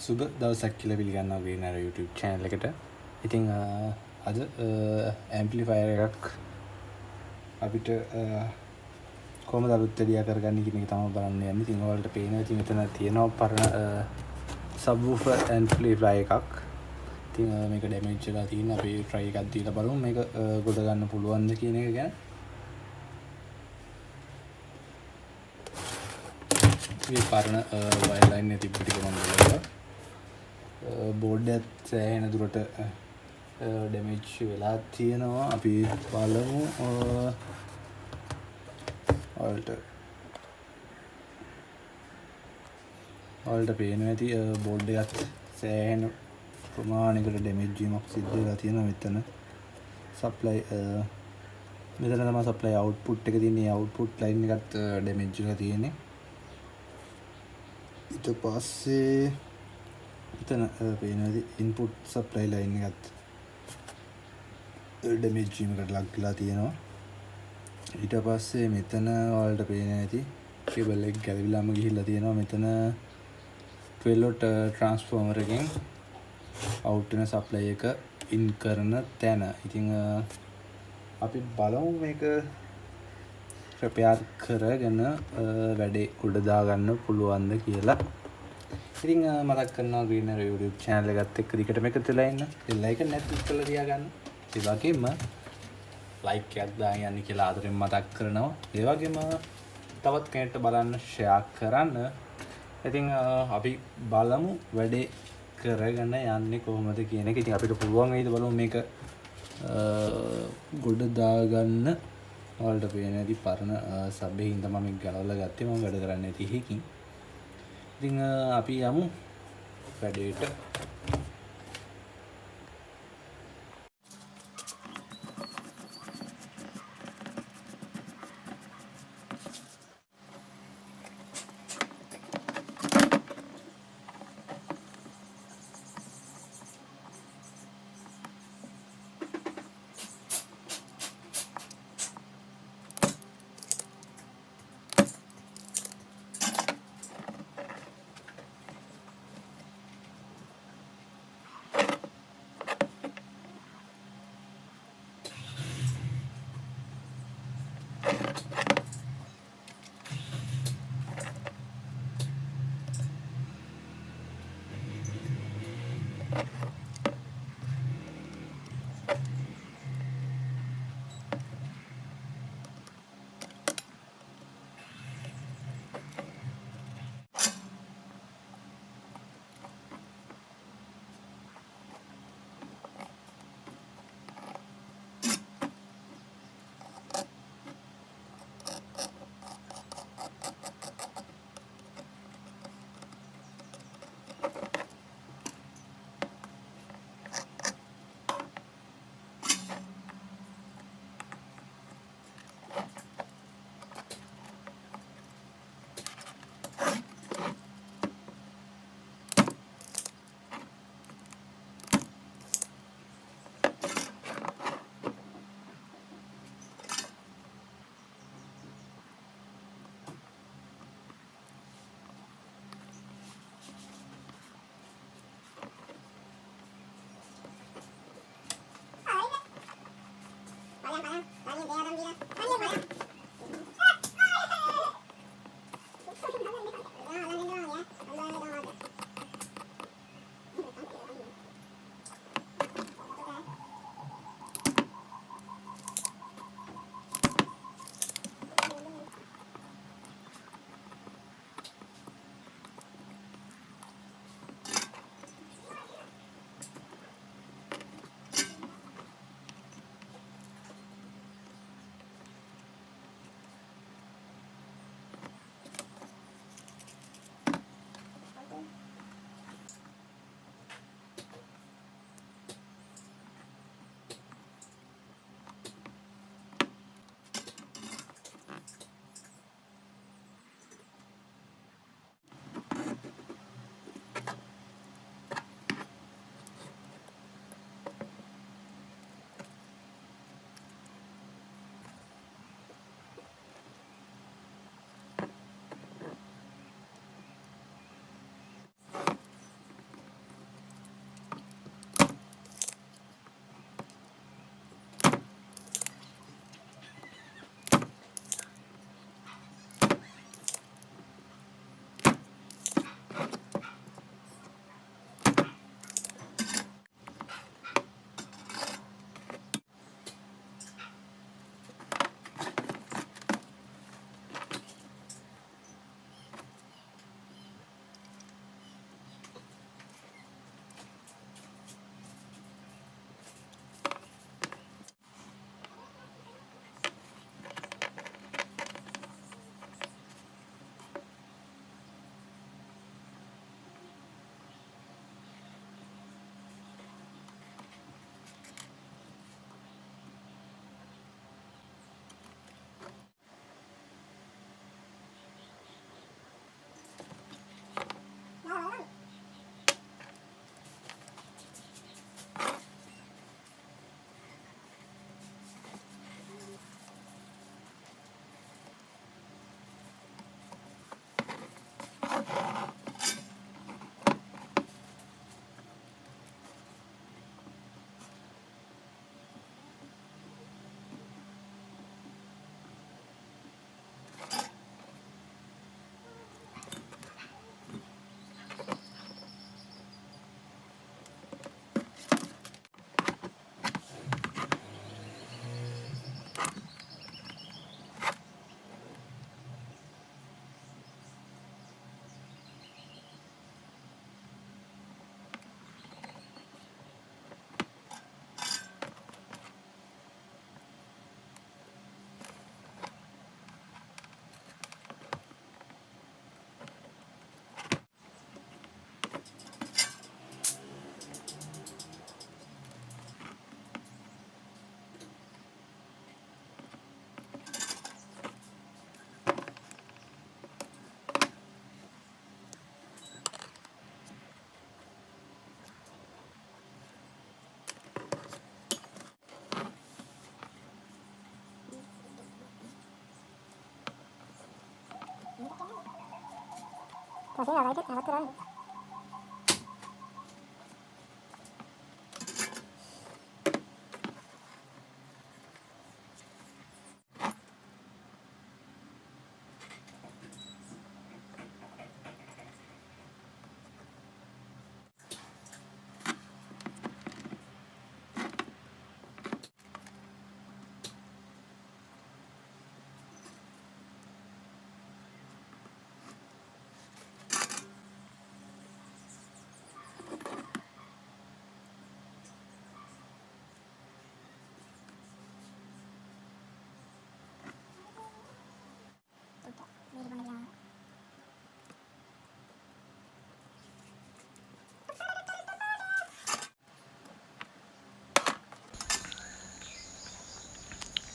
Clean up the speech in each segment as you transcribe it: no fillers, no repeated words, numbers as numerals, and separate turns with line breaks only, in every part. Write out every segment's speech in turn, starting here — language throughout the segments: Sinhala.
සුබ දවසක් කියලා පිළිගන්නවා ගේනර YouTube channel එකට. ඉතින් අද amplifier එකක් අපිට කොහොමද අලුත්ෙලියා කරගන්නේ කියන එක තමයි බලන්න යන්නේ. ඉතින් ඔයාලට පේනවා ඉතින් මෙතන තියෙනවා පරණ subwoofer amplifier එකක්. ඉතින් මේක damage වෙලා තියෙන අපි try එකක් දීලා බලමු මේක ගොඩ ගන්න පුළුවන්ද කියන එක ගැන. මේ පරණ wire line එක තිබ්බ ටික මම බලනවා. බෝඩ් එකත් සෑහෙන දුරට ඩැමේජ් වෙලා තියෙනවා. අපි බලමු ඔයාලට පේනවා ඇති බෝඩ් එකත් සෑහෙන ප්‍රමාණයකට ඩැමේජ් වීමක් සිද්ධ වෙලා තියෙනවා. මෙතන සප්ලයි මෙතන තමයි සප්ලයි අවුට්පුට් එක තියෙන්නේ. අවුට්පුට් ලයින් එකත් ඩැමේජ් වෙලා තියෙන්නේ. ඊට පස්සේ මෙතන පේනවා ඉන්පුට් සප්ලයි ලයින් එකත් ඩැමේජ් වීමකට ලක් වෙලා තියෙනවා. ඊට පස්සේ මෙතන ඔයාලට පේනවා ඇති කේබල් එක ගැලවිලාම ගිහිල්ලා තියෙනවා. මෙතන 12 වොල්ට් ට්‍රාන්ස්ෆෝමර් එකෙන් අවුට් වෙන සප්ලයි එක ඉන් කරන තැන. ඉතින් අපි බලමු මේක රිපෙයාර් කරගෙන වැඩේ උඩ දාගන්න පුළුවන්ද කියලා. ඉතින් මතක් කරනවා ග්‍රීනර් YouTube channel එකත් එක්ක දිගටම එකතු වෙලා ඉන්න. like එක නැත්නම් ඉස්සෙල්ලා තියාගන්න. ඒ වගේම like එකක් දාන්න යන්න කියලා ආදරෙන් මතක් කරනවා. ඒ වගේම තවත් කෙනෙක්ට බලන්න share කරන්න. ඉතින් අපි බලමු වැඩේ කරගෙන යන්නේ කොහොමද කියන එක. ඉතින් අපිට පුළුවන් වෙයිද බලමු මේක ගොඩ දාගන්න. ඔයාලට පේන ඇති පරණ සබ් එකකින් තමයි මේක ගලවලා ගත්තේ. මම වැඩ කරන්නේ නැති එකකින්. ඉතින් අපි යමු වැඩේට.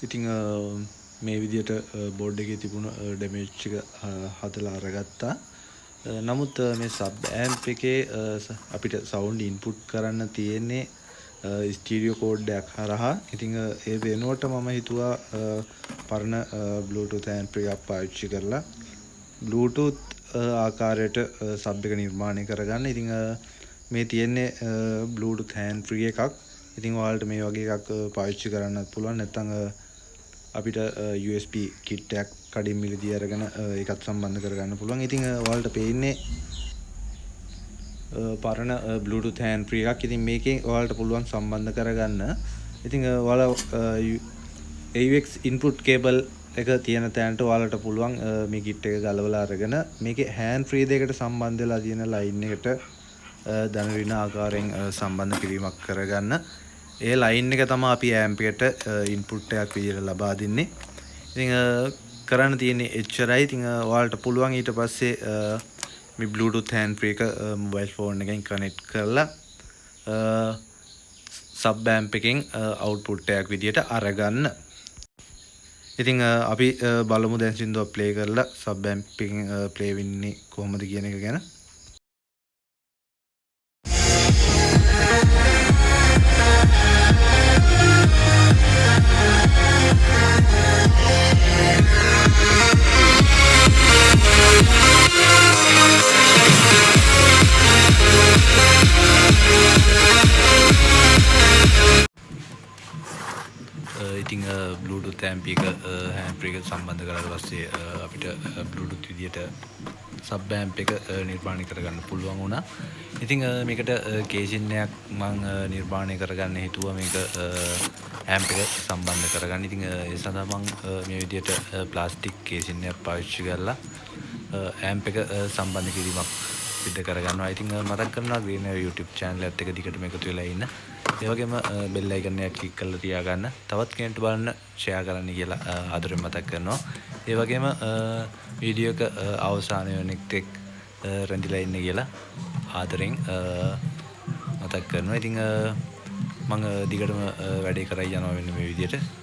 ඉතින් මේ විදිහට බෝඩ් එකේ තිබුණ ඩැමේජ් එක හදලා අරගත්තා. නමුත් මේ සබ් ඇම්ප් එකේ අපිට සවුන්ඩ් ඉන්පුට් කරන්න තියෙන්නේ ස්ටීරියෝ කෝඩ් එකක් හරහා. ඉතින් ඒ වෙනුවට මම හිතුවා පරණ බ්ලූටූත් ඇම්ප් එකක් පාවිච්චි කරලා බ්ලූටූත් ආකාරයට සබ් එක නිර්මාණය කරගන්න. ඉතින් මේ තියෙන්නේ බ්ලූටූත් හෑන්ඩ් ෆ්‍රී එකක්. ඉතින් ඔයාලට මේ වගේ එකක් පාවිච්චි කරන්නත් පුළුවන්. නැත්නම් අපිට USB kit එකක් කඩින් මිලදී අරගෙන ඒකත් සම්බන්ධ කරගන්න පුළුවන්. ඉතින් ඔයාලට පේන්නේ පරණ Bluetooth hand free එකක්. ඉතින් මේකෙන් ඔයාලට පුළුවන් සම්බන්ධ කරගන්න. ඉතින් ඔයාලා AUX input cable එක තියෙන තැනට ඔයාලට පුළුවන් මේ kit එක ගලවලා අරගෙන මේකේ hand free දෙකට සම්බන්ධ වෙලා තියෙන line එකට ධන ඍණ ආකාරයෙන් සම්බන්ධ කිරීමක් කරගන්න. ඒ ලයින් එක තමයි අපි ඇම්ප් එකට ඉන්පුට් එකක් විදිහට ලබා දෙන්නේ. ඉතින් කරන්න තියෙන්නේ එච්චරයි. ඉතින් ඔයාලට පුළුවන් ඊට පස්සේ මේ Bluetooth hand free එක මොබයිල් ෆෝන් එකෙන් කනෙක්ට් කරලා සබ් ඇම්ප් එකෙන් අවුට්පුට් එකක් විදිහට අරගන්න. ඉතින් අපි බලමු දැන් සින්දුවක් ප්ලේ කරලා සබ් ඇම්ප් එකෙන් ප්ලේ වෙන්නේ කොහොමද කියන එක ගැන. ඉතින් Bluetooth amp එක hand free එක සම්බන්ධ කරලා පස්සේ අපිට Bluetooth විදියට sub amp එක නිර්මාණය කරගන්න පුළුවන් වුණා. ඉතින් මේකට කේසින් එකක් මම නිර්මාණය කරගන්න හිතුවා මේක amp එක සම්බන්ධ කරගන්න. ඉතින් ඒ සඳහා මම මේ විදියට ප්ලාස්ටික් කේසින් එකක් පාවිච්චි කරලා amp එක සම්බන්ධ කිරීමක් සිදු කරගන්නවා. ඉතින් මතක් කරනවා green YouTube channel එකත් එක දිගටම එකතු වෙලා ඉන්න. ඒ වගේම bell icon එක click කරලා තියාගන්න. තවත් කෙනෙක්ට බලන්න share කරන්න කියලා ආදරෙන් මතක් කරනවා. ඒ වගේම වීඩියෝ එක අවසානය වෙනකත් රැඳිලා ඉන්න කියලා ආදරෙන් මතක් කරනවා. ඉතින් මම දිගටම වැඩේ කරයි යනවා වෙන මේ විදියට.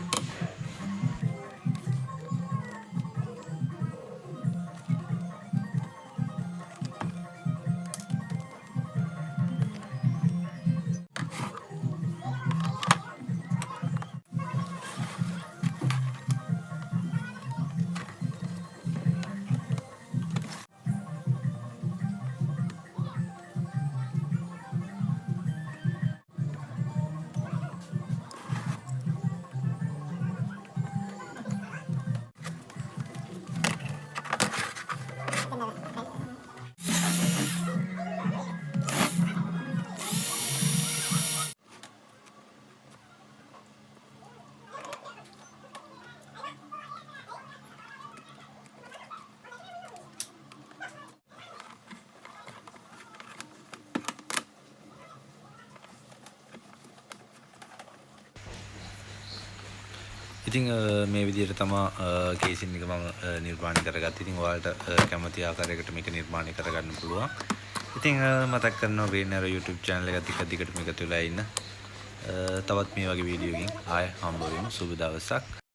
ඉතින් මේ විදිහට තමයි කේසින් එක මම නිර්මාණය කරගත්තේ. ඉතින් ඔයාලට කැමති ආකාරයකට මේක නිර්මාණය කරගන්න පුළුවන්. ඉතින් මතක් කරනවා green arrow YouTube channel එක දිගටම එකතු වෙලා ඉන්න. තවත් මේ වගේ වීඩියෝ එකකින් ආයෙ හම්බ වෙමු. සුබ දවසක්.